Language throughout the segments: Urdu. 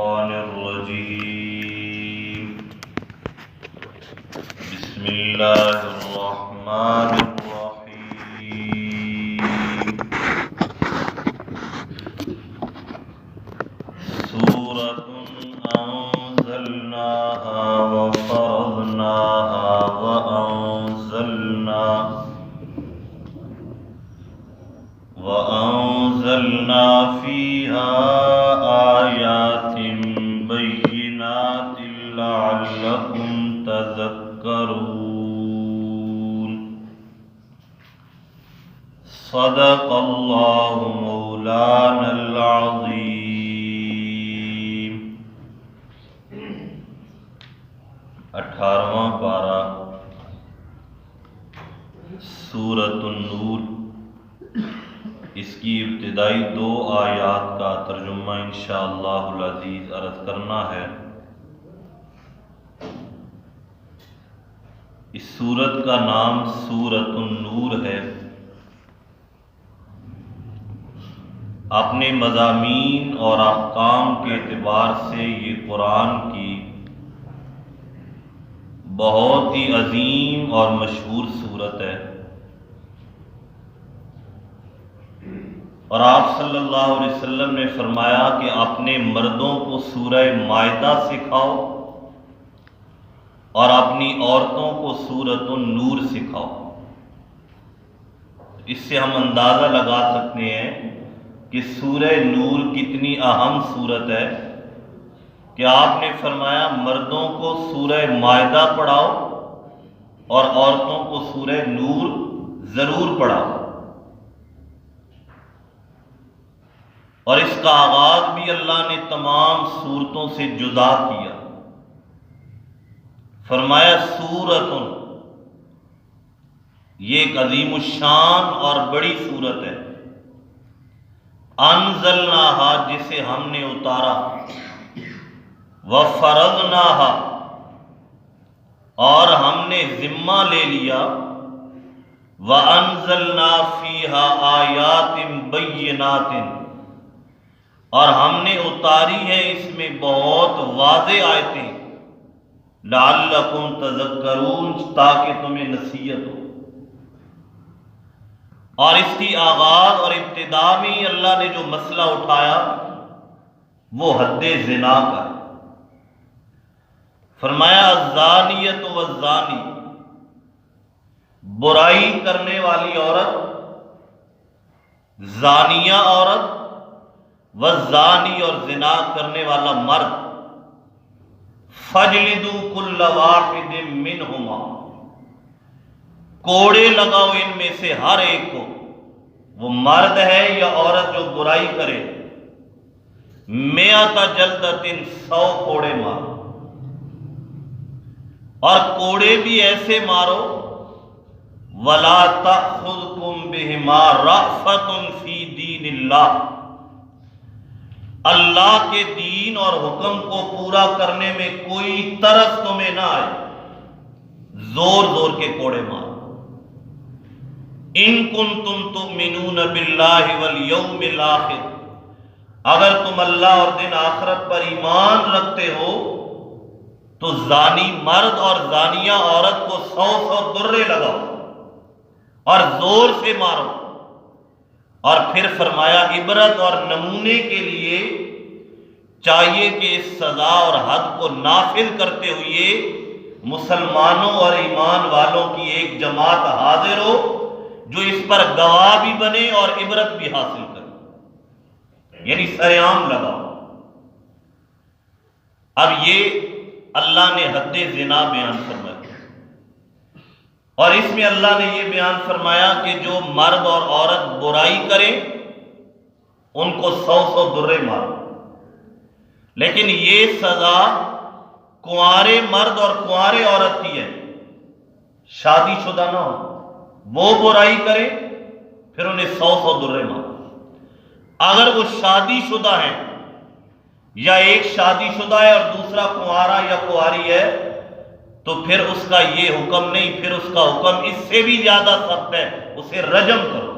الشيطان الرجيم. بسم الله الرحمن الرحيم. سورة أنزلناها وفرضناها وأنزلنا فيها آيات بينات لعلكم تذكرون. صدق الله مولانا العظيم. 18واں پارہ سورۃ النور، اس کی ابتدائی 2 آیات کا ترجمہ انشاءاللہ العزیز عرض کرنا ہے. اس سورت کا نام سورۃ النور ہے. اپنے مضامین اور احکام کے اعتبار سے یہ قرآن کی بہت ہی عظیم اور مشہور سورت ہے، اور آپ صلی اللہ علیہ وسلم نے فرمایا کہ اپنے مردوں کو سورہ مائدہ سکھاؤ اور اپنی عورتوں کو سورۃ النور سکھاؤ. اس سے ہم اندازہ لگا سکتے ہیں کہ سورہ نور کتنی اہم سورت ہے کہ آپ نے فرمایا مردوں کو سورہ مائدہ پڑھاؤ اور عورتوں کو سورہ نور ضرور پڑھاؤ. اور اس کا آغاز بھی اللہ نے تمام سورتوں سے جدا کیا. فرمایا سورۃ، یہ ایک عظیم الشان اور بڑی سورت ہے. انزلناہا، جسے ہم نے اتارا، وفرضناہا، اور ہم نے ذمہ لے لیا، وانزلنا فیہا آیات بینات، اور ہم نے اتاری ہے اس میں بہت واضح آیتیں، لعلکم تذکرون، تاکہ تمہیں نصیحت ہو. اور اس کی آغاز اور ابتدا میں اللہ نے جو مسئلہ اٹھایا وہ حد زنا کا ہے. فرمایا الزانیۃ والزانی، برائی کرنے والی عورت، زانیہ عورت، والزانی، اور زنا کرنے والا مرد، فجلدوا کل واحد منہما، کوڑے لگاؤ ان میں سے ہر ایک کو، وہ مرد ہے یا عورت جو برائی کرے، 100 جلدۃ، 100 کوڑے مارو. اور کوڑے بھی ایسے مارو، وَلَا تَأْخُذْكُمْ بِهِمَا رَأْفَةٌ فِي دِينِ اللَّهِ، اللہ کے دین اور حکم کو پورا کرنے میں کوئی ترس تمہیں نہ آئے، زور زور کے کوڑے مارو. ان کنتم تؤمنون باللہ والیوم الآخر، اگر تم اللہ اور دن آخرت پر ایمان رکھتے ہو تو زانی مرد اور زانیہ عورت کو 100 درے لگاؤ اور زور سے مارو. اور پھر فرمایا عبرت اور نمونے کے لیے چاہیے کہ اس سزا اور حد کو نافذ کرتے ہوئے مسلمانوں اور ایمان والوں کی ایک جماعت حاضر ہو جو اس پر گواہ بھی بنے اور عبرت بھی حاصل کرے، یعنی سرعام لگاؤ. اب یہ اللہ نے حد زنا بیان فرمایا، اور اس میں اللہ نے یہ بیان فرمایا کہ جو مرد اور عورت برائی کریں ان کو 100 درے مارو. لیکن یہ سزا کنوارے مرد اور کنوارے عورت کی ہے، شادی شدہ نہ ہو. وہ برائی کرے پھر انہیں 100 درے مارو. اگر وہ شادی شدہ ہیں یا ایک شادی شدہ ہے اور دوسرا کنوارا یا کنواری ہے تو پھر اس کا یہ حکم نہیں، پھر اس کا حکم اس سے بھی زیادہ سخت ہے، اسے رجم کرو،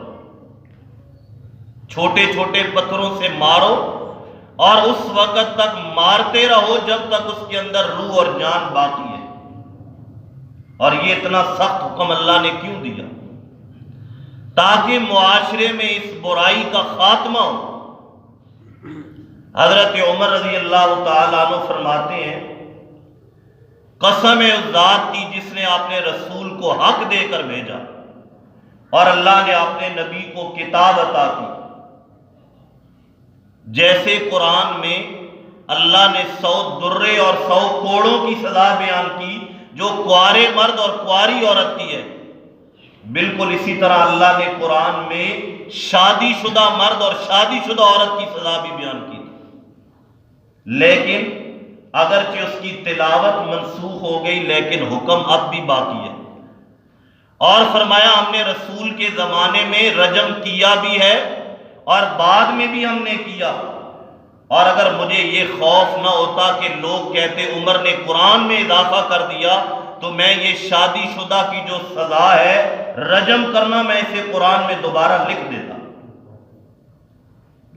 چھوٹے چھوٹے پتھروں سے مارو. اور اس وقت تک مارتے رہو جب تک اس کے اندر روح اور جان باقی ہے۔ اور یہ اتنا سخت حکم اللہ نے کیوں دیا؟ تاکہ معاشرے میں اس برائی کا خاتمہ ہو۔ حضرت عمر رضی اللہ تعالیٰ عنہ فرماتے ہیں، قسم ہے اس ذات کی جس نے اپنے رسول کو حق دے کر بھیجا اور اللہ نے اپنے نبی کو کتاب عطا کی، جیسے قرآن میں اللہ نے 100 درے اور 100 کوڑوں کی سزا بیان کی جو کوارے مرد اور کواری عورت کی ہے، بالکل اسی طرح اللہ نے قرآن میں شادی شدہ مرد اور شادی شدہ عورت کی سزا بھی بیان کی تھی۔ لیکن اگرچہ اس کی تلاوت منسوخ ہو گئی لیکن حکم اب بھی باقی ہے۔ اور فرمایا ہم نے رسول کے زمانے میں رجم کیا بھی ہے اور بعد میں بھی ہم نے کیا، اور اگر مجھے یہ خوف نہ ہوتا کہ لوگ کہتے عمر نے قرآن میں اضافہ کر دیا تو میں یہ شادی شدہ کی جو سزا ہے رجم کرنا، میں اسے قرآن میں دوبارہ لکھ دیتا،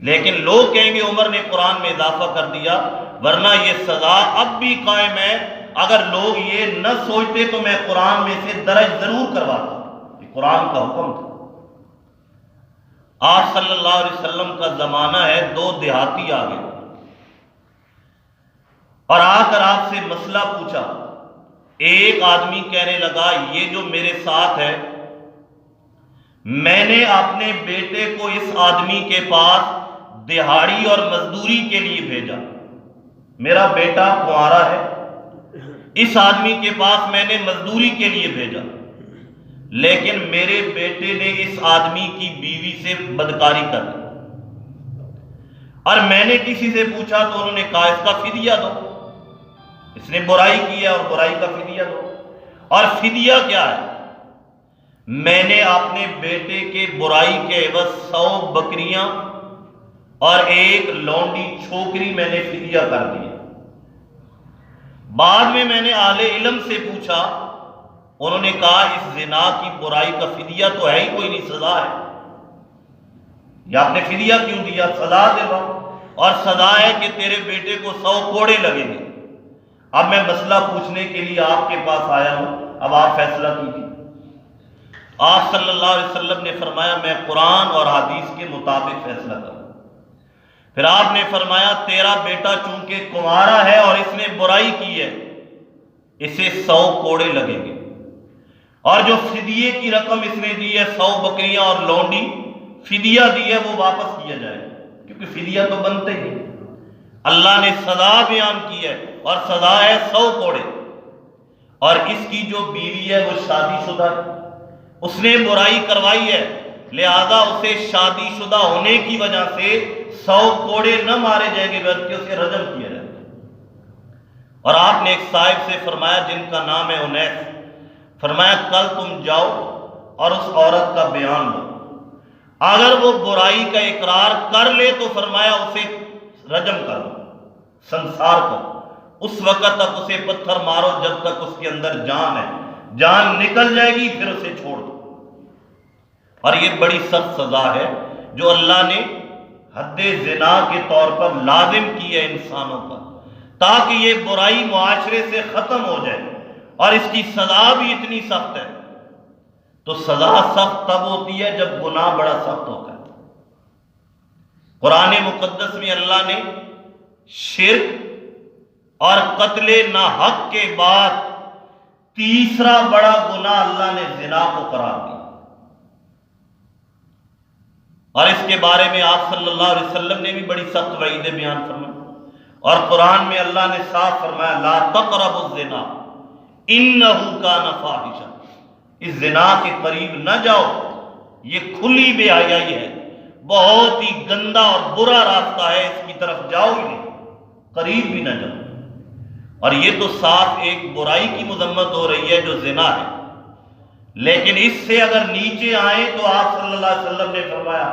لیکن لوگ کہیں گے عمر نے قرآن میں اضافہ کر دیا، ورنہ یہ سزا اب بھی قائم ہے۔ اگر لوگ یہ نہ سوچتے تو میں قرآن میں سے درج ضرور کرواتا، یہ قرآن کا حکم تھا۔ آپ صلی اللہ علیہ وسلم کا زمانہ ہے، 2 دیہاتی آ گئے اور آ کر آپ سے مسئلہ پوچھا۔ ایک آدمی کہنے لگا یہ جو میرے ساتھ ہے، میں نے اپنے بیٹے کو اس آدمی کے پاس دہاڑی اور مزدوری کے لیے بھیجا، میرا بیٹا کنوارا ہے، اس آدمی کے پاس میں نے مزدوری کے لیے بھیجا، لیکن میرے بیٹے نے اس آدمی کی بیوی سے بدکاری کر دی، اور میں نے کسی سے پوچھا تو انہوں نے کہا اس کا فدیہ دو، اس نے برائی کی ہے اور برائی کا فدیہ دو۔ اور فدیہ کیا ہے؟ میں نے اپنے بیٹے کے برائی کے عوض 100 بکریاں اور 1 لونڈی چھوکری میں نے فدیہ کر دی۔ بعد میں نے اہل علم سے پوچھا، انہوں نے کہا اس زنا کی برائی کا فدیہ تو ہے ہی کوئی نہیں، سزا ہے۔ یا آپ نے فدیہ کیوں دیا؟ سزا دلواؤ، اور سزا ہے کہ تیرے بیٹے کو 100 کوڑے لگیں گے۔ اب میں مسئلہ پوچھنے کے لیے آپ کے پاس آیا ہوں، اب آپ فیصلہ کیجیے۔ آپ صلی اللہ علیہ وسلم نے فرمایا میں قرآن اور حدیث کے مطابق فیصلہ کروں۔ پھر آپ نے فرمایا تیرا بیٹا چونکہ کنوارا ہے اور اس نے برائی کی ہے، اسے 100 کوڑے لگیں گے، اور جو فدیے کی رقم اس نے دی ہے 100 بکریاں اور لونڈی فدیہ دی ہے وہ واپس کیا جائے، کیونکہ فدیہ تو بنتے ہی۔ اللہ نے سزا بیان کی ہے اور سزا ہے 100 کوڑے، اور اس کی جو بیوی ہے وہ شادی شدہ ہے، اس نے برائی کروائی ہے، لہذا اسے شادی شدہ ہونے کی وجہ سے 100 کوڑے نہ مارے جائیں گے بلکہ اسے رجم کیا جائے گا۔ اور آپ نے ایک صاحب سے فرمایا جن کا نام ہے انیس، فرمایا کل تم جاؤ اور اس عورت کا بیان لو، اگر وہ برائی کا اقرار کر لے تو فرمایا اسے رجم کرو، سنسار کرو، اس وقت تک اسے پتھر مارو جب تک اس کے اندر جان ہے، جان نکل جائے گی پھر اسے چھوڑ دو۔ اور یہ بڑی سخت سزا ہے جو اللہ نے حد زنا کے طور پر لازم کی ہے انسانوں پر، تاکہ یہ برائی معاشرے سے ختم ہو جائے، اور اس کی سزا بھی اتنی سخت ہے۔ تو سزا سخت تب ہوتی ہے جب گناہ بڑا سخت ہوتا ہے۔ قرآن مقدس میں اللہ نے شرک اور قتل ناحق کے بعد تیسرا بڑا گناہ اللہ نے زنا کو قرار دیا، اور اس کے بارے میں آپ صلی اللہ علیہ وسلم نے بھی بڑی سخت وعیدیں بیان فرمائی، اور قرآن میں اللہ نے صاف فرمایا لا تقربوا الزنا انہ کان فاحشہ، اس زنا کے قریب نہ جاؤ، یہ کھلی بے حیائی ہے، بہت ہی گندا اور برا راستہ ہے، اس کی طرف جاؤ ہی نہیں، قریب بھی نہ جاؤ۔ اور یہ تو صاف ایک برائی کی مذمت ہو رہی ہے جو زنا ہے، لیکن اس سے اگر نیچے آئیں تو آپ صلی اللہ علیہ وسلم نے فرمایا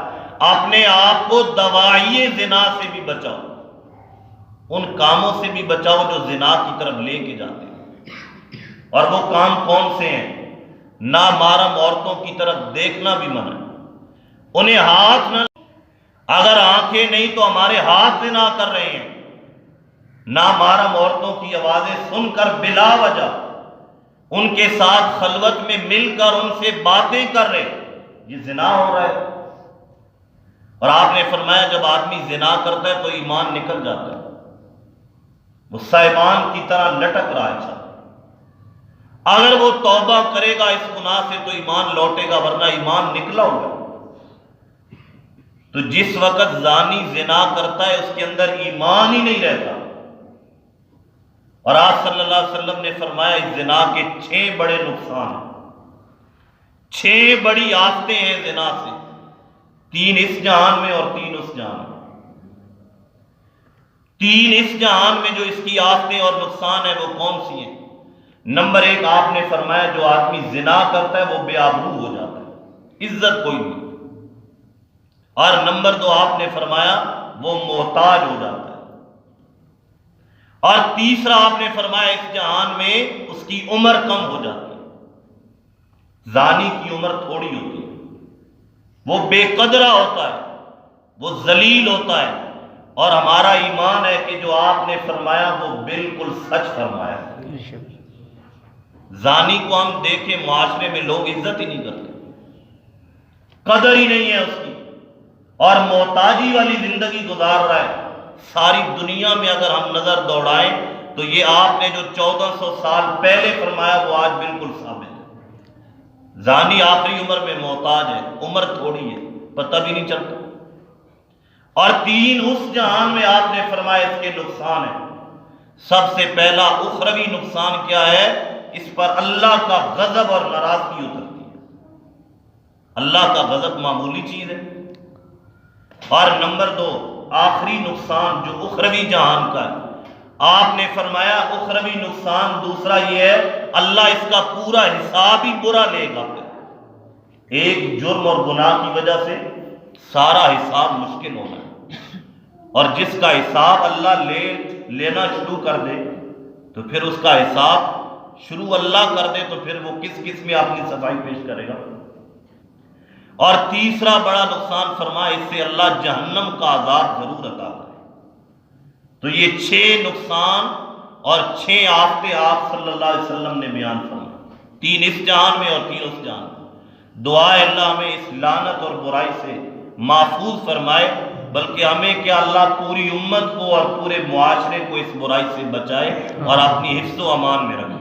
اپنے آپ کو دواعی زنا سے بھی بچاؤ، ان کاموں سے بھی بچاؤ جو زنا کی طرف لے کے جاتے ہیں۔ اور وہ کام کون سے ہیں؟ نامحرم عورتوں کی طرف دیکھنا بھی منع ہے، انہیں ہاتھ نہ، اگر آنکھیں نہیں تو ہمارے ہاتھ زنا کر رہے ہیں، نامحرم عورتوں کی آوازیں سن کر بلا وجہ ان کے ساتھ خلوت میں مل کر ان سے باتیں کر رہے، یہ زنا ہو رہا ہے۔ اور آپ نے فرمایا جب آدمی زنا کرتا ہے تو ایمان نکل جاتا ہے، وہ سائبان کی طرح لٹک رہا ہے۔ اگر وہ توبہ کرے گا اس گناہ سے تو ایمان لوٹے گا، ورنہ ایمان نکلا ہوگا۔ تو جس وقت زانی زنا کرتا ہے اس کے اندر ایمان ہی نہیں رہتا۔ اور آپ صلی اللہ علیہ وسلم نے فرمایا اس زنا کے 6 بڑے نقصان ہیں، 6 بڑی آفتیں ہیں زنا سے، 3 اس جہان میں اور 3 اس جہان میں۔ 3 اس جہان میں جو اس کی آفتیں اور نقصان ہیں وہ کون سی ہیں؟ نمبر 1 آپ نے فرمایا جو آدمی زنا کرتا ہے وہ بے آبرو ہو جاتا ہے، عزت کوئی نہیں۔ اور نمبر 2 آپ نے فرمایا وہ محتاج ہو جاتا ہے۔ اور تیسرا آپ نے فرمایا اس جہان میں اس کی عمر کم ہو جاتی ہے، زانی کی عمر تھوڑی ہوتی ہے، وہ بے قدرہ ہوتا ہے، وہ ذلیل ہوتا ہے۔ اور ہمارا ایمان ہے کہ جو آپ نے فرمایا وہ بالکل سچ فرمایا ہے۔ زانی کو ہم دیکھیں معاشرے میں لوگ عزت ہی نہیں کرتے، قدر ہی نہیں ہے اس کی، اور محتاجی والی زندگی گزار رہا ہے۔ ساری دنیا میں اگر ہم نظر دوڑائیں تو یہ آپ نے جو 1400 سال پہلے فرمایا وہ آج بالکل ثابت ہے۔ زانی آخری عمر میں محتاج ہے، عمر تھوڑی ہے، پتہ بھی نہیں چلتا۔ اور 3 اس جہان میں آپ نے فرمایا اس کے نقصان ہیں۔ سب سے پہلا اخروی نقصان کیا ہے؟ اس پر اللہ کا غضب اور ناراضگی اترتی ہے۔ اللہ کا غضب معمولی چیز ہے۔ اور نمبر 2 آخری نقصان جو اخروی جہان کا ہے، آپ نے فرمایا اخروی نقصان دوسرا یہ ہے اللہ اس کا پورا حساب ہی برا لے گا۔ ایک جرم اور گناہ کی وجہ سے سارا حساب مشکل ہونا ہے، اور جس کا حساب اللہ لینا شروع کر دے تو پھر اس کا حساب شروع اللہ کر دے تو پھر وہ کس میں اپنی صفائی پیش کرے گا۔ اور تیسرا بڑا نقصان فرمایا اس سے اللہ جہنم کا عذاب ضرور عطا کرے۔ تو یہ 6 نقصان اور 6 آفتیں آپ صلی اللہ علیہ وسلم نے بیان فرمائی، 3 اس جہان میں اور 3 اس جہان میں۔ دعا ہے اللہ ہمیں اس لعنت اور برائی سے محفوظ فرمائے، بلکہ ہمیں کہ اللہ پوری امت کو اور پورے معاشرے کو اس برائی سے بچائے اور اپنی حفظ و امان میں رکھے۔